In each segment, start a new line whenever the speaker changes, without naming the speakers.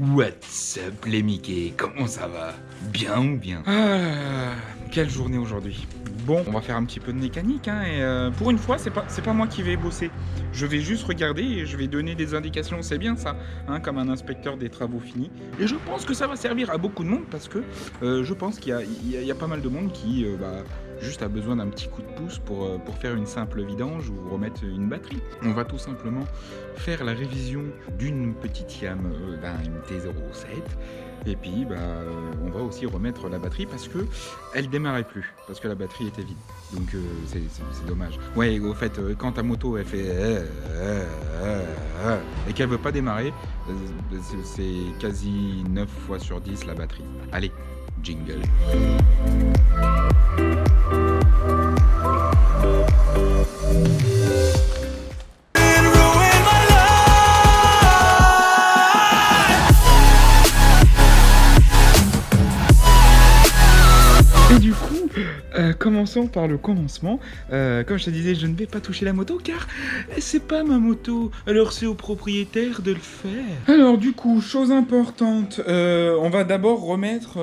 What's up les Mickey, comment ça va? Bien ou bien? Quelle journée aujourd'hui. Bon, on va faire un petit peu de mécanique, hein, et pour une fois, c'est pas moi qui vais bosser. Je vais juste regarder et je vais donner des indications, c'est bien ça, hein, comme un inspecteur des travaux finis. Et je pense que ça va servir à beaucoup de monde parce que je pense qu'il y a pas mal de monde qui juste a besoin d'un petit coup de pouce pour faire une simple vidange ou remettre une batterie. On va tout simplement faire la révision d'une petite Yam, une T07. Et puis on va aussi remettre la batterie parce que elle démarrait plus, parce que la batterie était vide. Donc c'est dommage. Ouais, au fait, quand ta moto elle fait et qu'elle veut pas démarrer, c'est quasi 9 fois sur 10 la batterie. Allez, jingle. Et du coup, commençons par le commencement. Comme je te disais, je ne vais pas toucher la moto car c'est pas ma moto. Alors c'est au propriétaire de le faire. Alors du coup, chose importante, on va d'abord remettre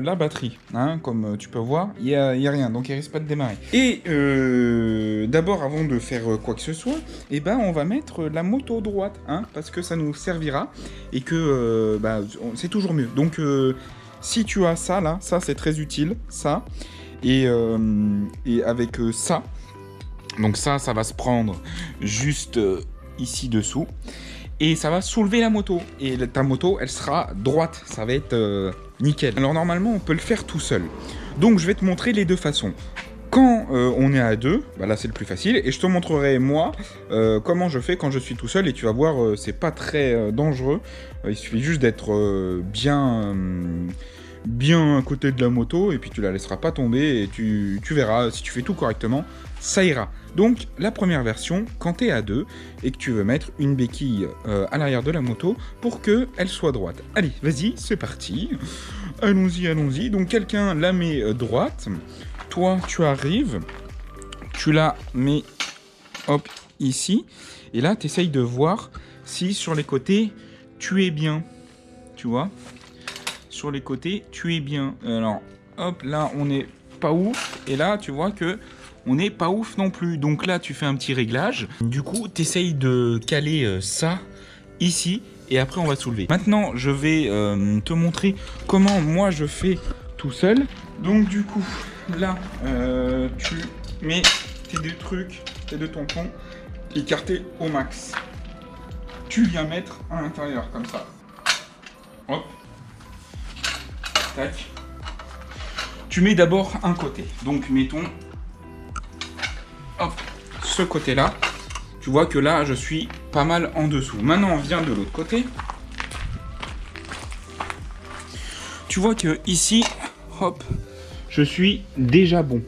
la batterie. Hein, comme tu peux voir, il y a rien, donc il risque pas de démarrer. Et d'abord, avant de faire quoi que ce soit, on va mettre la moto droite, hein, parce que ça nous servira et que c'est toujours mieux. Donc si tu as ça là, ça c'est très utile, ça, et avec ça, donc ça va se prendre juste ici dessous, et ça va soulever la moto, et ta moto elle sera droite, ça va être nickel. Alors normalement on peut le faire tout seul, donc je vais te montrer les deux façons. Quand on est à deux, là c'est le plus facile, et je te montrerai moi comment je fais quand je suis tout seul, et tu vas voir, c'est pas très dangereux, il suffit juste d'être bien à côté de la moto, et puis tu la laisseras pas tomber, et tu verras, si tu fais tout correctement, ça ira. Donc la première version, quand tu es à deux, et que tu veux mettre une béquille à l'arrière de la moto, pour qu'elle soit droite. Allez, vas-y, c'est parti, allons-y, donc quelqu'un la met droite. Toi, tu arrives, tu la mets, hop, ici, et là, tu essayes de voir si sur les côtés, tu es bien, tu vois. Sur les côtés, tu es bien. Alors, hop, là, on n'est pas ouf, et là, tu vois que on n'est pas ouf non plus. Donc là, tu fais un petit réglage. Du coup, tu essayes de caler ça ici, et après, on va soulever. Maintenant, je vais te montrer comment moi, je fais tout seul. Donc, du coup... Là, tu mets tes deux trucs, tes deux tampons, écartés au max. Tu viens mettre à l'intérieur, comme ça. Hop. Tac. Tu mets d'abord un côté. Donc, mettons... Hop. Ce côté-là. Tu vois que là, je suis pas mal en dessous. Maintenant, on vient de l'autre côté. Tu vois que ici, hop... je suis déjà bon,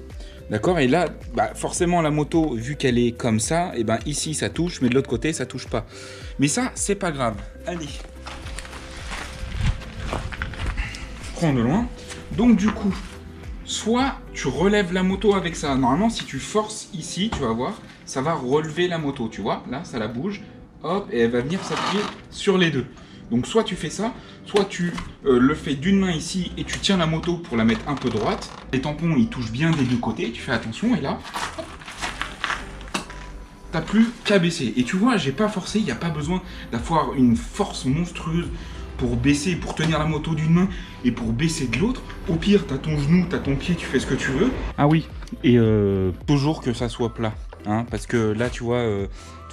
d'accord? Et là, forcément, la moto, vu qu'elle est comme ça, ici, ça touche, mais de l'autre côté, ça touche pas. Mais ça, c'est pas grave. Allez. Prends de loin. Donc, du coup, soit tu relèves la moto avec ça. Normalement, si tu forces ici, tu vas voir, ça va relever la moto, tu vois? Là, ça la bouge. Hop, et elle va venir s'appuyer sur les deux. Donc soit tu fais ça, soit tu le fais d'une main ici et tu tiens la moto pour la mettre un peu droite. Les tampons ils touchent bien des deux côtés, tu fais attention et là, t'as plus qu'à baisser. Et tu vois, j'ai pas forcé, il n'y a pas besoin d'avoir une force monstrueuse pour baisser, pour tenir la moto d'une main et pour baisser de l'autre. Au pire, t'as ton genou, t'as ton pied, tu fais ce que tu veux. Ah oui, et toujours que ça soit plat, hein, parce que là tu vois...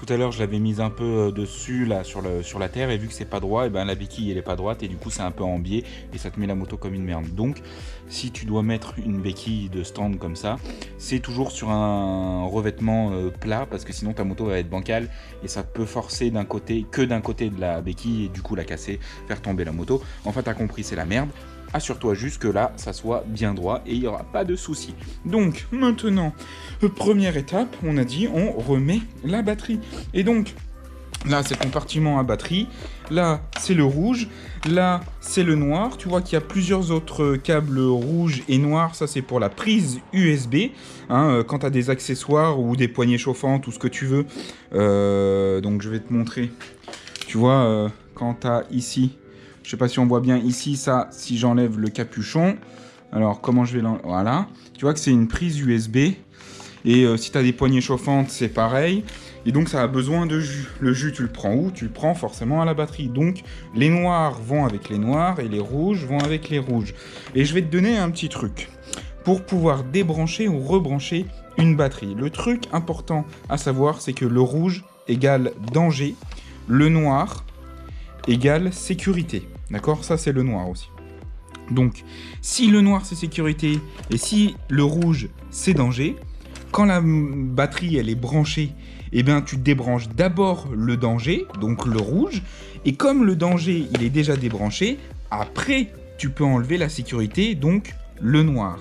tout à l'heure, je l'avais mise un peu dessus, là, sur la terre, et vu que c'est pas droit, la béquille, elle est pas droite, et du coup, c'est un peu en biais, et ça te met la moto comme une merde. Donc, si tu dois mettre une béquille de stand comme ça, c'est toujours sur un revêtement plat, parce que sinon, ta moto va être bancale, et ça peut forcer d'un côté de la béquille, et du coup, la casser, faire tomber la moto. Enfin, t'as compris, c'est la merde. Assure-toi juste que là, ça soit bien droit et il n'y aura pas de souci. Donc, maintenant, première étape, on a dit, on remet la batterie. Et donc, là, c'est le compartiment à batterie. Là, c'est le rouge. Là, c'est le noir. Tu vois qu'il y a plusieurs autres câbles rouges et noirs. Ça, c'est pour la prise USB. Hein, quand tu as des accessoires ou des poignées chauffantes ou ce que tu veux. Donc, je vais te montrer. Tu vois, quand tu as ici Je sais pas si on voit bien ici, ça, si j'enlève le capuchon. Alors, comment je vais l'enlever? Voilà. Tu vois que c'est une prise USB. Et si tu as des poignées chauffantes, c'est pareil. Et donc, ça a besoin de jus. Le jus, tu le prends où? Tu le prends forcément à la batterie. Donc, les noirs vont avec les noirs et les rouges vont avec les rouges. Et je vais te donner un petit truc pour pouvoir débrancher ou rebrancher une batterie. Le truc important à savoir, c'est que le rouge égale danger, le noir égale sécurité. D'accord? Ça, c'est le noir aussi. Donc, si le noir, c'est sécurité, et si le rouge, c'est danger, quand la batterie, elle est branchée, eh bien, tu débranches d'abord le danger, donc le rouge, et comme le danger, il est déjà débranché, après, tu peux enlever la sécurité, donc le noir.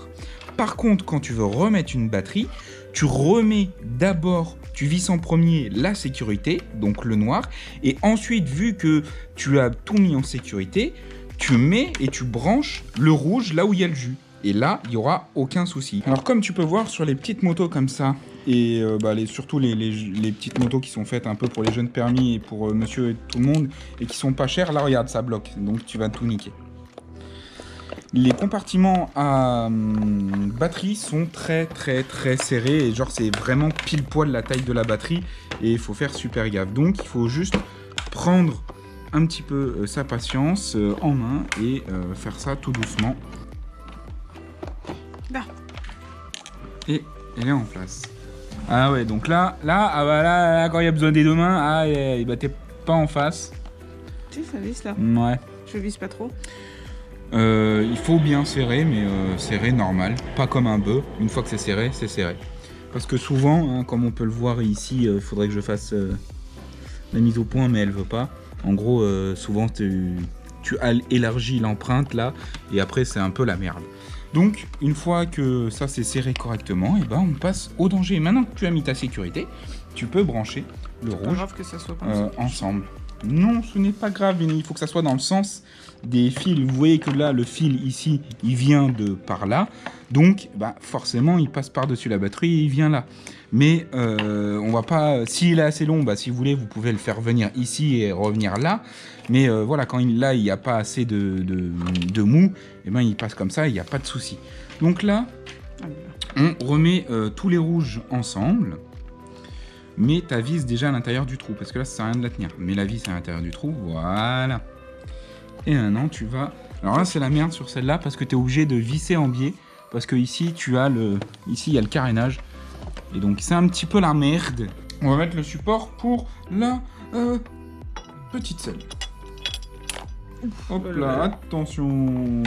Par contre, quand tu veux remettre une batterie, tu remets d'abord, tu visses en premier la sécurité, donc le noir, et ensuite, vu que tu as tout mis en sécurité, tu mets et tu branches le rouge là où il y a le jus. Et là, il n'y aura aucun souci. Alors comme tu peux voir sur les petites motos comme ça, et surtout les petites motos qui sont faites un peu pour les jeunes permis et pour monsieur et tout le monde, et qui sont pas chères, là regarde, ça bloque, donc tu vas tout niquer. Les compartiments à batterie sont très serrés, et genre c'est vraiment pile poil la taille de la batterie, et il faut faire super gaffe. Donc il faut juste prendre un petit peu sa patience en main et faire ça tout doucement.
Là.
Et elle est en place. Ah ouais, donc là, quand il y a besoin des deux mains, t'es pas en face.
Tu sais, ça visse là.
Ouais.
Je visse pas trop.
Il faut bien serrer, mais serrer normal, pas comme un bœuf. Une fois que c'est serré, c'est serré. Parce que souvent, hein, comme on peut le voir ici, il faudrait que je fasse la mise au point, mais elle veut pas. En gros, souvent, tu élargis l'empreinte là, et après, c'est un peu la merde. Donc, une fois que ça c'est serré correctement, et ben on passe au danger. Maintenant que tu as mis ta sécurité, tu peux brancher le rouge
grave que ça soit comme ça.
ensemble. Non, ce n'est pas grave, il faut que ça soit dans le sens des fils. Vous voyez que là, le fil ici, il vient de par là. Donc, forcément, il passe par-dessus la batterie et il vient là. Mais on va pas... S'il est assez long, si vous voulez, vous pouvez le faire venir ici et revenir là. Mais voilà, quand il n'y a pas assez de mou, et il passe comme ça, il n'y a pas de souci. Donc là, on remet tous les rouges ensemble. Mais ta vis déjà à l'intérieur du trou, parce que là, ça sert à rien de la tenir. Mets la vis à l'intérieur du trou, voilà. Et maintenant, tu vas... Alors là, c'est la merde sur celle-là, parce que tu es obligé de visser en biais. Parce que ici, ici, il y a le carénage. Et donc, c'est un petit peu la merde. On va mettre le support pour la petite selle. Hop là, attention.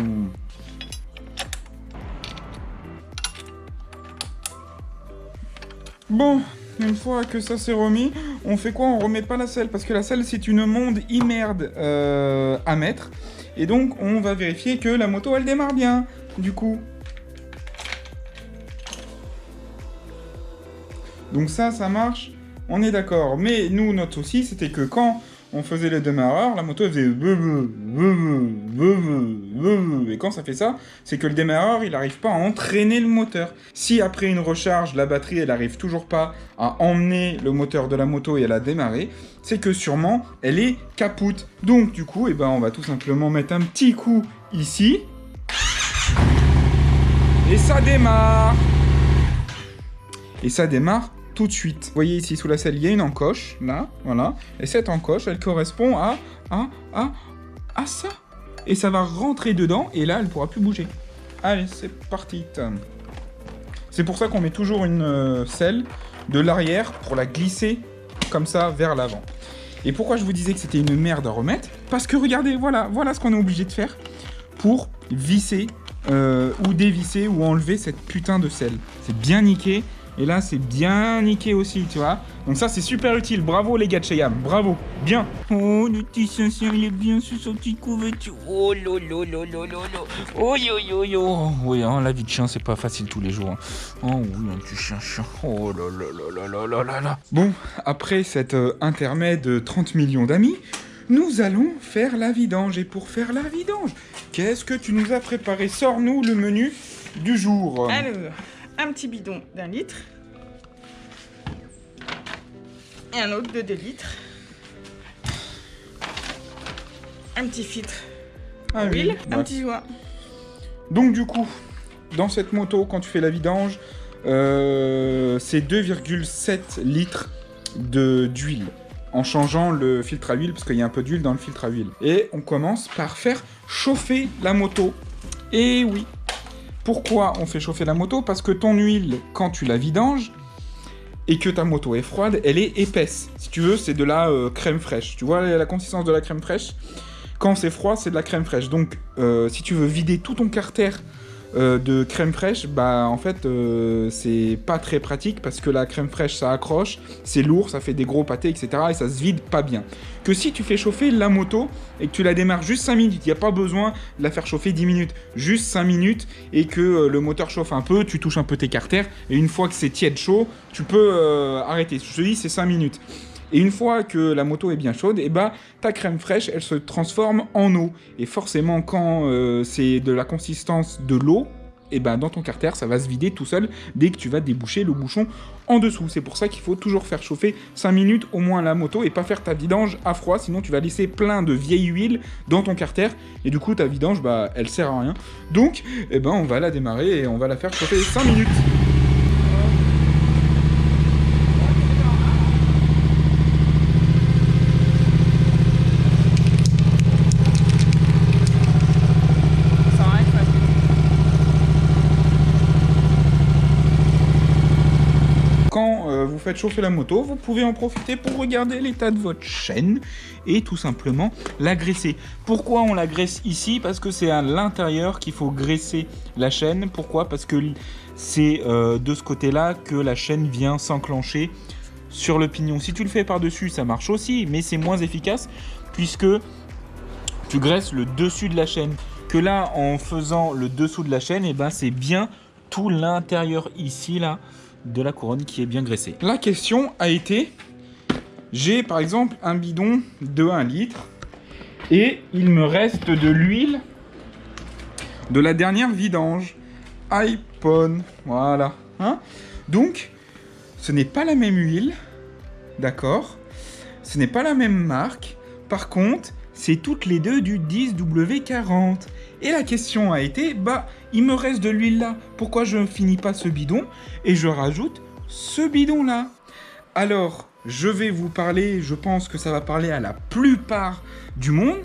Bon, une fois que ça s'est remis, on fait quoi? On remet pas la selle, parce que la selle, c'est une monde immerde à mettre. Et donc, on va vérifier que la moto, elle démarre bien, du coup. Donc ça marche, on est d'accord. Mais nous, notre souci, c'était que quand on faisait le démarreur, la moto elle faisait et quand ça fait ça, c'est que le démarreur, il n'arrive pas à entraîner le moteur. Si après une recharge, la batterie, elle n'arrive toujours pas à emmener le moteur de la moto et à la démarrer, c'est que sûrement, elle est capoute. Donc du coup, on va tout simplement mettre un petit coup ici. Et ça démarre. Et ça démarre tout de suite. Vous voyez ici sous la selle, il y a une encoche, là, voilà. Et cette encoche, elle correspond à ça. Et ça va rentrer dedans, et là, elle pourra plus bouger. Allez, c'est parti. C'est pour ça qu'on met toujours une selle de l'arrière pour la glisser comme ça vers l'avant. Et pourquoi je vous disais que c'était une merde à remettre? Parce que regardez, voilà ce qu'on est obligé de faire pour visser ou dévisser ou enlever cette putain de selle. C'est bien niqué. Et là, c'est bien niqué aussi, tu vois. Donc ça, c'est super utile. Bravo, les gars de chez Yam. Bravo. Bien. Oh, le petit chien, il est bien sous sa petite couverture. Oh, lolo. Oh, yo. Oui, hein, la vie de chien, c'est pas facile tous les jours. Hein. Oh, oui, un petit chien. Oh, là. Bon, après cet intermède de 30 millions d'amis, nous allons faire la vidange. Et pour faire la vidange, qu'est-ce que tu nous as préparé? Sors-nous le menu du jour.
Alors... un petit bidon d'1 litre et un autre de 2 litres. Un petit filtre
Un
huile,
huile.
un
Ouais.
petit joint.
Donc du coup, dans cette moto, quand tu fais la vidange, c'est 2,7 litres d'huile. En changeant le filtre à huile, parce qu'il y a un peu d'huile dans le filtre à huile. Et on commence par faire chauffer la moto. Et oui. Pourquoi on fait chauffer la moto? Parce que ton huile, quand tu la vidanges, et que ta moto est froide, elle est épaisse. Si tu veux, c'est de la crème fraîche. Tu vois la consistance de la crème fraîche? Quand c'est froid, c'est de la crème fraîche. Donc, si tu veux vider tout ton carter de crème fraîche, bah en fait, c'est pas très pratique parce que la crème fraîche, ça accroche, c'est lourd, ça fait des gros pâtés, etc. Et ça se vide pas bien. Que si tu fais chauffer la moto et que tu la démarres juste 5 minutes, il n'y a pas besoin de la faire chauffer 10 minutes, juste 5 minutes et que le moteur chauffe un peu, tu touches un peu tes carters et une fois que c'est tiède chaud, tu peux arrêter. Je te dis, c'est 5 minutes. Et une fois que la moto est bien chaude, et bah, ta crème fraîche, elle se transforme en eau. Et forcément, quand c'est de la consistance de l'eau, et ben dans ton carter, ça va se vider tout seul dès que tu vas déboucher le bouchon en dessous. C'est pour ça qu'il faut toujours faire chauffer 5 minutes au moins la moto et pas faire ta vidange à froid, sinon tu vas laisser plein de vieille huile dans ton carter et du coup ta vidange, bah, elle sert à rien. Donc, eh ben, on va la démarrer et on va la faire chauffer 5 minutes.
Ça arrête pas.
Quand vous faites chauffer la moto, vous pouvez en profiter pour regarder l'état de votre chaîne et tout simplement la graisser. Pourquoi on la graisse ici? Parce que c'est à l'intérieur qu'il faut graisser la chaîne. Pourquoi? Parce que c'est de ce côté-là que la chaîne vient s'enclencher sur le pignon. Si tu le fais par-dessus, ça marche aussi, mais c'est moins efficace puisque tu graisses le dessus de la chaîne. Que là, en faisant le dessous de la chaîne, et ben, c'est bien tout l'intérieur ici, là, de la couronne qui est bien graissée. La question a été, j'ai par exemple un bidon de 1 litre et il me reste de l'huile de la dernière vidange. iPhone, voilà. Hein, donc, ce n'est pas la même huile, d'accord? Ce n'est pas la même marque. Par contre, c'est toutes les deux du 10W40. Et la question a été, bah, il me reste de l'huile là. Pourquoi je ne finis pas ce bidon et je rajoute ce bidon là? Alors, je vais vous parler, je pense que ça va parler à la plupart du monde.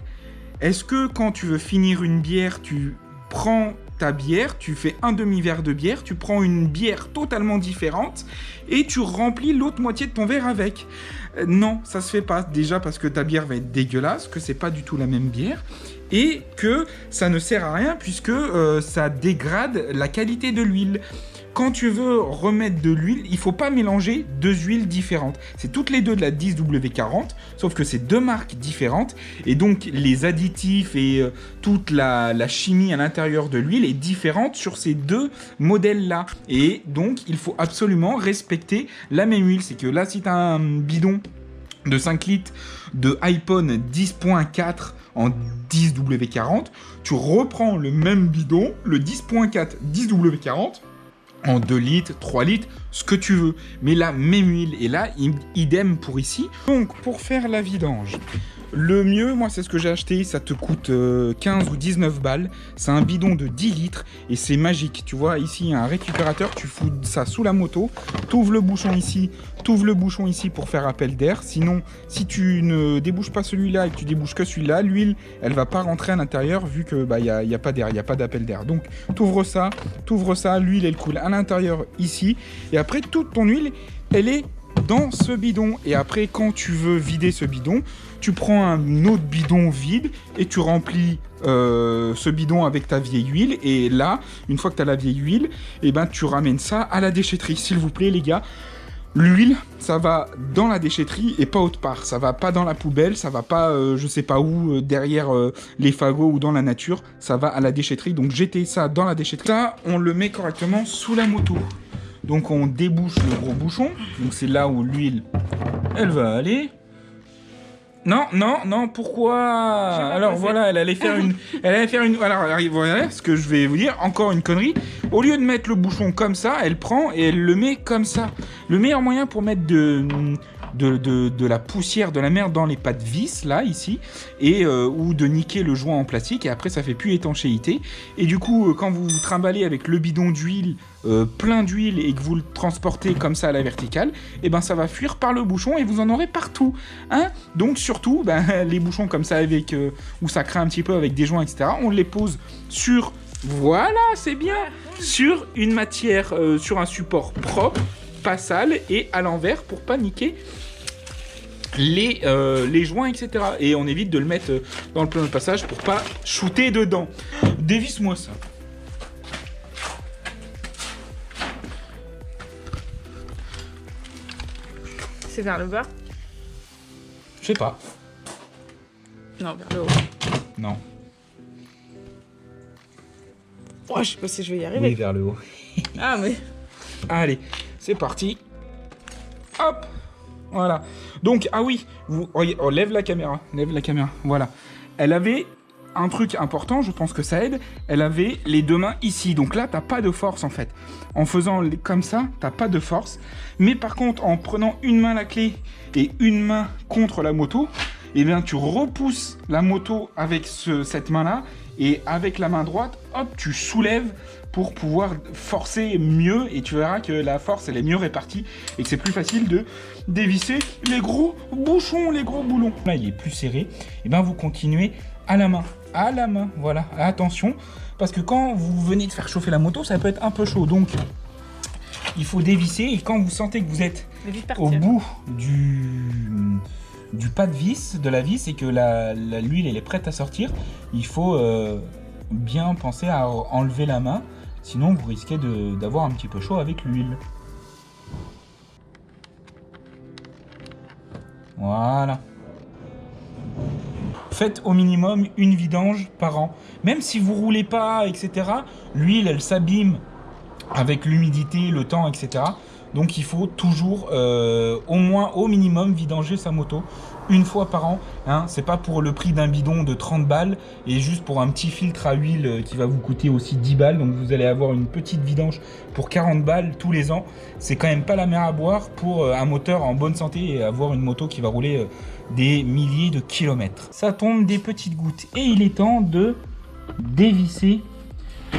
Est-ce que quand tu veux finir une bière, tu prends ta bière, tu fais un demi-verre de bière, tu prends une bière totalement différente et tu remplis l'autre moitié de ton verre avec? Non, ça se fait pas. Déjà parce que ta bière va être dégueulasse, que c'est pas du tout la même bière et que ça ne sert à rien puisque ça dégrade la qualité de l'huile. Quand tu veux remettre de l'huile, il faut pas mélanger deux huiles différentes. C'est toutes les deux de la 10W40, sauf que c'est deux marques différentes. Et donc, les additifs et toute la chimie à l'intérieur de l'huile est différente sur ces deux modèles-là. Et donc, il faut absolument respecter la même huile. C'est que là, si tu as un bidon de 5 litres de iPhone 10.4 en 10W40, tu reprends le même bidon, le 10.4 10W40, en 2 litres, 3 litres, ce que tu veux. Mais la même huile. Et là, idem pour ici. Donc, pour faire la vidange, le mieux, moi, c'est ce que j'ai acheté. Ça te coûte 15 ou 19 balles. C'est un bidon de 10 litres et c'est magique. Tu vois, ici, il y a un récupérateur. Tu fous ça sous la moto. T'ouvres le bouchon ici. T'ouvres le bouchon ici pour faire appel d'air. Sinon, si tu ne débouches pas celui-là et que tu débouches que celui-là, l'huile, elle va pas rentrer à l'intérieur vu que bah, y a pas d'air, il n'y a pas d'appel d'air. Donc, t'ouvres ça, l'huile, elle coule à l'intérieur ici. Et après, toute ton huile, elle est dans ce bidon. Et après, quand tu veux vider ce bidon, tu prends un autre bidon vide et tu remplis ce bidon avec ta vieille huile. Et là, une fois que tu as la vieille huile, et ben, tu ramènes ça à la déchetterie. S'il vous plaît, les gars, l'huile, ça va dans la déchetterie et pas autre part. Ça va pas dans la poubelle, ça va pas, je sais pas où, derrière les fagots ou dans la nature. Ça va à la déchetterie. Donc, jetez ça dans la déchetterie. Ça, on le met correctement sous la moto. Donc on débouche le gros bouchon, donc c'est là où l'huile, elle va aller. Non, pourquoi? Alors voilà, elle allait faire une... Alors, voilà ce que je vais vous dire, encore une connerie. Au lieu de mettre le bouchon comme ça, elle prend et elle le met comme ça. Le meilleur moyen pour mettre de la poussière, de la merde dans les pattes vis, là, ici, et ou de niquer le joint en plastique, et après ça fait plus étanchéité. Et du coup, quand vous vous trimballez avec le bidon d'huile, plein d'huile, et que vous le transportez comme ça à la verticale, et ben ça va fuir par le bouchon, et vous en aurez partout. Hein. Donc surtout, les bouchons comme ça, avec où ça craint un petit peu avec des joints, etc., on les pose sur... Voilà, c'est bien. Sur une matière, sur un support propre, pas sale et à l'envers pour pas niquer les joints, etc. Et on évite de le mettre dans le plein de passage pour pas shooter dedans. Dévisse-moi ça.
C'est vers le bas?
Je sais pas.
Non, vers le haut.
Non.
Oh, je sais pas si je vais y arriver.
Oui, vers le haut.
Ah, mais...
Allez, c'est parti. Hop. Voilà. Donc, ah oui, lève la caméra. Lève la caméra. Voilà. Elle avait un truc important, je pense que ça aide. Elle avait les deux mains ici. Donc là, t'as pas de force, en fait. En faisant comme ça, t'as pas de force. Mais par contre, en prenant une main la clé et une main contre la moto, eh bien, tu repousses la moto avec cette main-là. Et avec la main droite, hop, tu soulèves pour pouvoir forcer mieux. Et tu verras que la force, elle est mieux répartie. Et que c'est plus facile de dévisser les gros bouchons, les gros boulons. Là, il est plus serré. Et bien, vous continuez à la main. À la main, voilà. Attention, parce que quand vous venez de faire chauffer la moto, ça peut être un peu chaud. Donc, il faut dévisser. Et quand vous sentez que vous êtes au bout du pas de vis, de la vis, et que l'huile elle est prête à sortir, il faut bien penser à enlever la main, sinon vous risquez d'avoir un petit peu chaud avec l'huile. Voilà. Faites au minimum une vidange par an. Même si vous roulez pas, etc., l'huile elle s'abîme avec l'humidité, le temps, etc. Donc il faut toujours au minimum vidanger sa moto une fois par an. Hein. C'est pas pour le prix d'un bidon de 30 balles et juste pour un petit filtre à huile qui va vous coûter aussi 10 balles. Donc vous allez avoir une petite vidange pour 40 balles tous les ans. C'est quand même pas la mer à boire pour un moteur en bonne santé et avoir une moto qui va rouler des milliers de kilomètres. Ça tombe des petites gouttes et il est temps de dévisser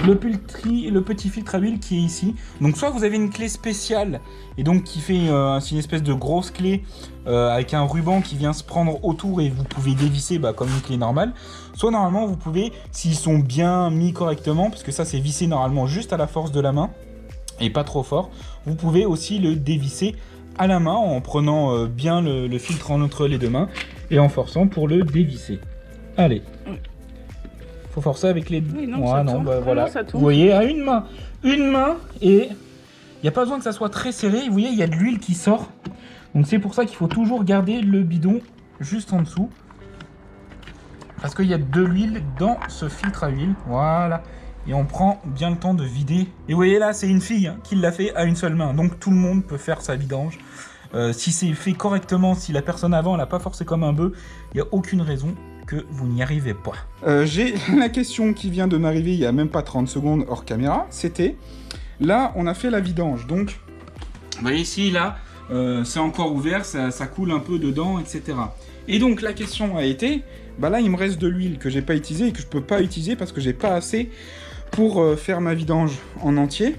le petit filtre à huile qui est ici. Donc soit vous avez une clé spéciale et donc qui fait c'est une espèce de grosse clé avec un ruban qui vient se prendre autour et vous pouvez dévisser comme une clé normale. Soit normalement vous pouvez, s'ils sont bien mis correctement, parce que ça c'est vissé normalement juste à la force de la main et pas trop fort, vous pouvez aussi le dévisser à la main en prenant bien le filtre entre les deux mains et en forçant pour le dévisser. Allez. Faut forcer avec les...
Oui, non, ça tourne.
Voilà.
Non, ça tourne.
Vous voyez, à une main, et il n'y a pas besoin que ça soit très serré. Vous voyez, il y a de l'huile qui sort. Donc c'est pour ça qu'il faut toujours garder le bidon juste en dessous. Parce qu'il y a de l'huile dans ce filtre à huile. Voilà. Et on prend bien le temps de vider. Et vous voyez là, c'est une fille qui l'a fait à une seule main. Donc tout le monde peut faire sa vidange. Si c'est fait correctement, si la personne avant elle n'a pas forcé comme un bœuf, il n'y a aucune raison que vous n'y arrivez pas. J'ai la question qui vient de m'arriver il n'y a même pas 30 secondes hors caméra, c'était, là on a fait la vidange, donc, vous voyez ici, là, c'est encore ouvert, ça coule un peu dedans, etc. Et donc la question a été, là il me reste de l'huile que j'ai pas utilisée et que je peux pas utiliser parce que j'ai pas assez pour faire ma vidange en entier.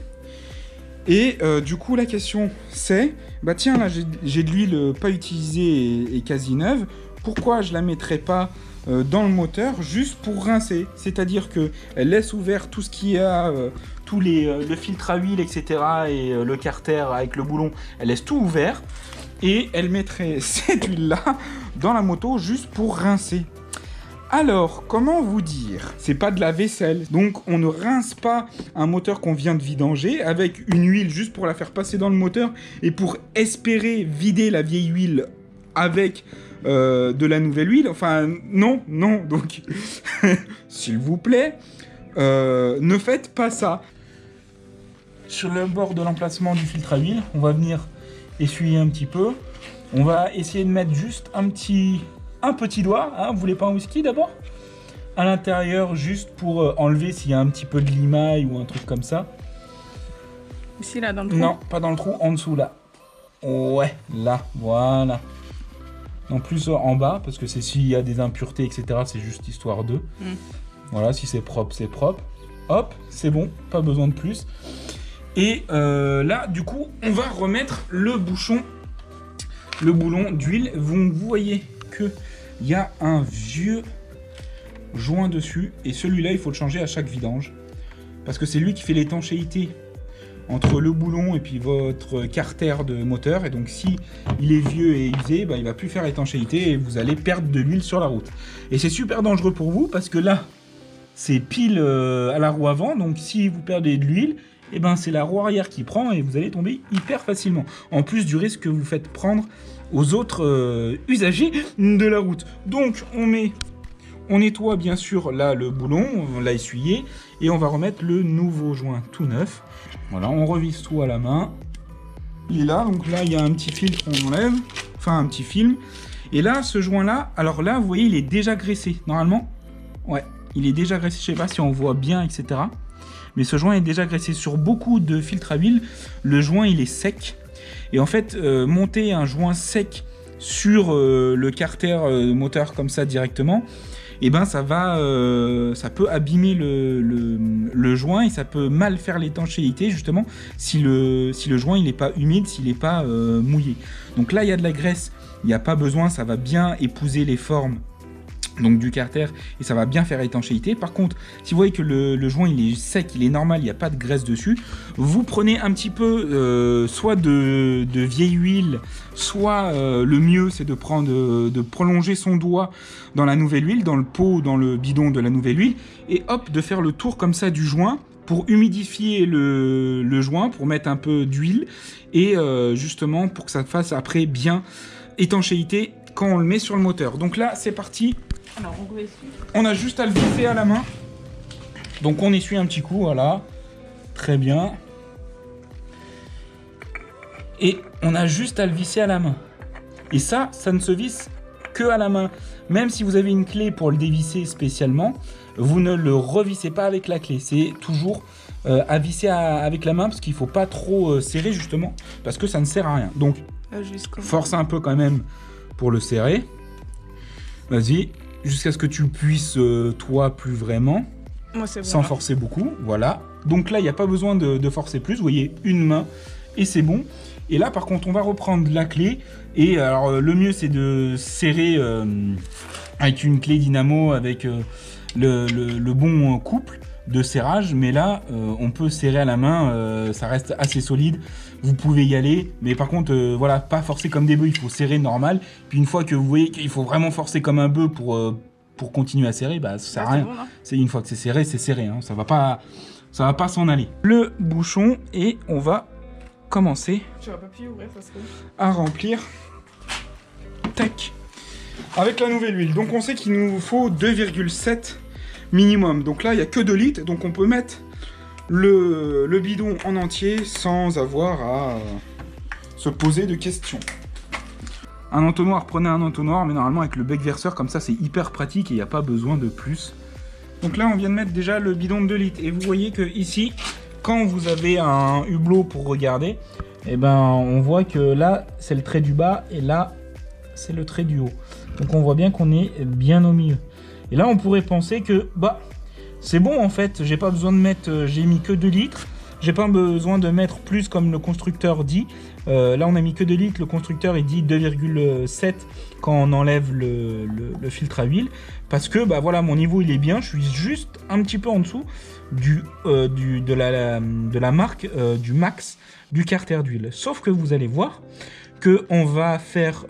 Et du coup la question c'est, tiens là j'ai de l'huile pas utilisée et quasi neuve, pourquoi je la mettrais pas dans le moteur juste pour rincer, c'est-à-dire que elle laisse ouvert tout ce qui a tous le filtre à huile, etc. et le carter avec le boulon, elle laisse tout ouvert et elle mettrait cette huile là dans la moto juste pour rincer. Alors, comment vous dire? C'est pas de la vaisselle, donc on ne rince pas un moteur qu'on vient de vidanger avec une huile juste pour la faire passer dans le moteur et pour espérer vider la vieille huile avec de la nouvelle huile. Enfin, non, donc, s'il vous plaît, ne faites pas ça. Sur le bord de l'emplacement du filtre à huile, on va venir essuyer un petit peu. On va essayer de mettre juste un petit doigt, hein, vous voulez pas un whisky d'abord? À l'intérieur, juste pour enlever s'il y a un petit peu de limaille ou un truc comme ça.
Ici, là, dans le trou?
Non, pas dans le trou, en dessous, là. Ouais, là, voilà. Non, plus en bas, parce que c'est s'il y a des impuretés, etc., c'est juste histoire d'eux. Voilà, si c'est propre, c'est propre. Hop, c'est bon, pas besoin de plus. Et là, du coup, on va remettre le bouchon, le boulon d'huile. Vous voyez qu'il y a un vieux joint dessus. Et celui-là, il faut le changer à chaque vidange. Parce que c'est lui qui fait l'étanchéité entre le boulon et puis votre carter de moteur. Et donc, si il est vieux et usé, bah, il va plus faire étanchéité et vous allez perdre de l'huile sur la route. Et c'est super dangereux pour vous parce que là, c'est pile à la roue avant. Donc, si vous perdez de l'huile, eh ben, c'est la roue arrière qui prend et vous allez tomber hyper facilement. En plus du risque que vous faites prendre aux autres usagers de la route. Donc, on nettoie bien sûr là le boulon, on l'a essuyé et on va remettre le nouveau joint tout neuf. Voilà, on revisse tout à la main. Il est là, donc là il y a un petit filtre qu'on enlève, enfin un petit film. Et là, ce joint là, alors là vous voyez il est déjà graissé. Normalement, ouais, il est déjà graissé, je sais pas si on voit bien, etc. Mais ce joint est déjà graissé. Sur beaucoup de filtres à huile, le joint il est sec. Et en fait, monter un joint sec sur le carter moteur comme ça directement, et ben ça peut abîmer le joint et ça peut mal faire l'étanchéité justement si le joint il n'est pas humide, s'il n'est pas mouillé. Donc là il y a de la graisse, il n'y a pas besoin, ça va bien épouser les formes donc du carter et ça va bien faire étanchéité. Par contre, si vous voyez que le joint il est sec, il est normal, il n'y a pas de graisse dessus, vous prenez un petit peu soit de vieille huile, soit le mieux c'est de prolonger son doigt dans la nouvelle huile, dans le pot, dans le bidon de la nouvelle huile, et hop, de faire le tour comme ça du joint pour humidifier le joint, pour mettre un peu d'huile et justement pour que ça fasse après bien étanchéité quand on le met sur le moteur. Donc là c'est parti.
Alors,
on a juste à le visser à la main. Donc on essuie un petit coup, voilà. Très bien. Et on a juste à le visser à la main. Et ça ne se visse que à la main. Même si vous avez une clé pour le dévisser spécialement, vous ne le revissez pas avec la clé. C'est toujours à visser avec la main parce qu'il ne faut pas trop serrer justement parce que ça ne sert à rien. Donc force un peu quand même pour le serrer. Vas-y. Jusqu'à ce que tu puisses, toi, plus vraiment,
moi, c'est bon,
sans forcer beaucoup, voilà. Donc là, il n'y a pas besoin de forcer plus, vous voyez, une main, et c'est bon. Et là, par contre, on va reprendre la clé, et alors, le mieux, c'est de serrer avec une clé dynamo, avec le bon couple de serrage, mais là, on peut serrer à la main, ça reste assez solide. Vous pouvez y aller, mais par contre, voilà, pas forcer comme des bœufs, il faut serrer normal. Puis une fois que vous voyez qu'il faut vraiment forcer comme un bœuf pour continuer à serrer, bah ça sert à rien. Bon, c'est une fois que c'est serré, hein, ça va pas s'en aller. Le bouchon et on va commencer à remplir. Tac. Avec la nouvelle huile. Donc on sait qu'il nous faut 2,7 minimum. Donc là, il n'y a que 2 litres, donc on peut mettre le bidon en entier sans avoir à se poser de questions. Un entonnoir, prenez un entonnoir, mais normalement avec le bec verseur, comme ça c'est hyper pratique et il n'y a pas besoin de plus. Donc là on vient de mettre déjà le bidon de 2 litres et vous voyez que ici, quand vous avez un hublot pour regarder, et ben on voit que là c'est le trait du bas et là c'est le trait du haut. Donc on voit bien qu'on est bien au milieu. Et là on pourrait penser que bah c'est bon en fait, j'ai pas besoin de mettre, j'ai mis que 2 litres, j'ai pas besoin de mettre plus comme le constructeur dit. Là on a mis que 2 litres, le constructeur il dit 2,7 quand on enlève le filtre à huile. Parce que bah voilà, mon niveau il est bien, je suis juste un petit peu en dessous de la marque du max du carter d'huile. Sauf que vous allez voir que on va faire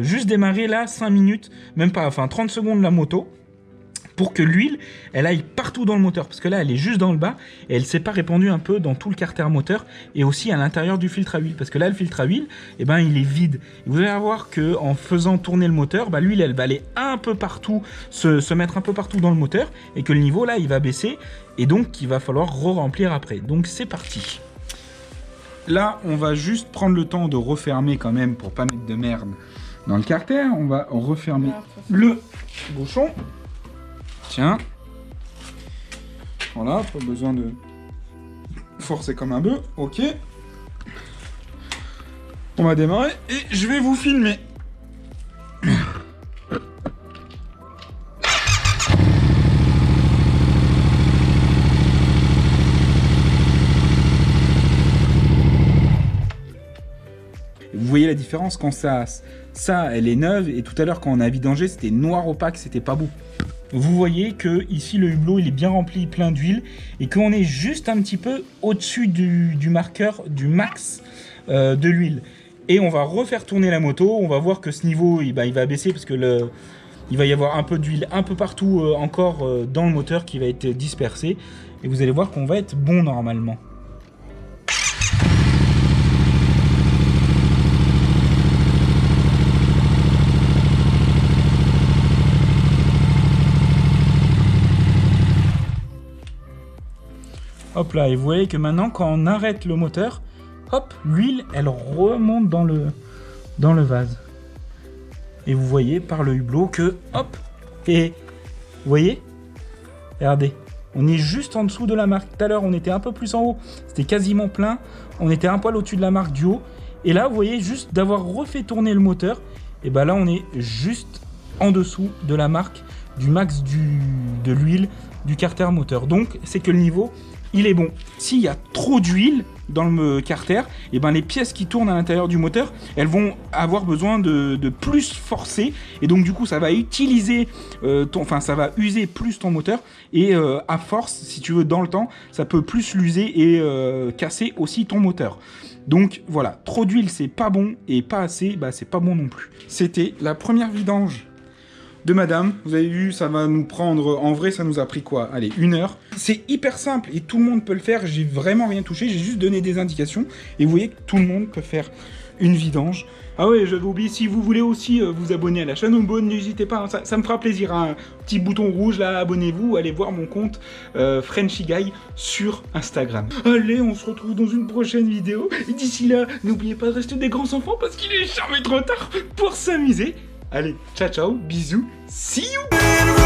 juste démarrer là 5 minutes, même pas, enfin 30 secondes la moto, pour que l'huile, elle aille partout dans le moteur. Parce que là, elle est juste dans le bas et elle ne s'est pas répandue un peu dans tout le carter moteur et aussi à l'intérieur du filtre à huile. Parce que là, le filtre à huile, eh ben, il est vide. Et vous allez voir qu'en faisant tourner le moteur, bah, l'huile, elle va aller un peu partout, se mettre un peu partout dans le moteur et que le niveau, là, il va baisser et donc, il va falloir re-remplir après. Donc, c'est parti. Là, on va juste prendre le temps de refermer quand même pour pas mettre de merde dans le carter. On va refermer le bouchon. Tiens, voilà, pas besoin de forcer comme un bœuf, ok. On va démarrer et je vais vous filmer. Vous voyez la différence quand ça elle est neuve, et tout à l'heure quand on a vidangé c'était noir opaque, c'était pas beau. Vous voyez que ici le hublot il est bien rempli, plein d'huile, et qu'on est juste un petit peu au-dessus du marqueur du max de l'huile. Et on va refaire tourner la moto, on va voir que ce niveau il va baisser parce que il va y avoir un peu d'huile un peu partout encore dans le moteur qui va être dispersé, et vous allez voir qu'on va être bon normalement. Hop là, et vous voyez que maintenant, quand on arrête le moteur, hop, l'huile, elle remonte dans le vase. Et vous voyez par le hublot que, hop, et vous voyez, regardez, on est juste en dessous de la marque. Tout à l'heure, on était un peu plus en haut, c'était quasiment plein, on était un poil au-dessus de la marque du haut. Et là, vous voyez, juste d'avoir refait tourner le moteur, et ben là, on est juste en dessous de la marque du max de l'huile du carter moteur. Donc, c'est que le niveau... il est bon. S'il y a trop d'huile dans le carter, et ben les pièces qui tournent à l'intérieur du moteur, elles vont avoir besoin de plus forcer, et donc du coup ça va utiliser ça va user plus ton moteur, et à force, si tu veux, dans le temps, ça peut plus l'user et casser aussi ton moteur. Donc voilà, trop d'huile c'est pas bon, et pas assez, bah c'est pas bon non plus. C'était la première vidange de madame, vous avez vu, ça va nous prendre, en vrai ça nous a pris quoi? Allez, 1 heure. C'est hyper simple et tout le monde peut le faire, j'ai vraiment rien touché, j'ai juste donné des indications, et vous voyez que tout le monde peut faire une vidange. Ah ouais, j'avais oublié, si vous voulez aussi vous abonner à la chaîne Homebone, n'hésitez pas, hein, ça me fera plaisir, hein. Petit bouton rouge là, abonnez-vous, allez voir mon compte Frenchy Guy sur Instagram. Allez, on se retrouve dans une prochaine vidéo, et d'ici là, n'oubliez pas de rester des grands enfants parce qu'il est jamais trop tard pour s'amuser. Allez, ciao ciao, bisous, see you.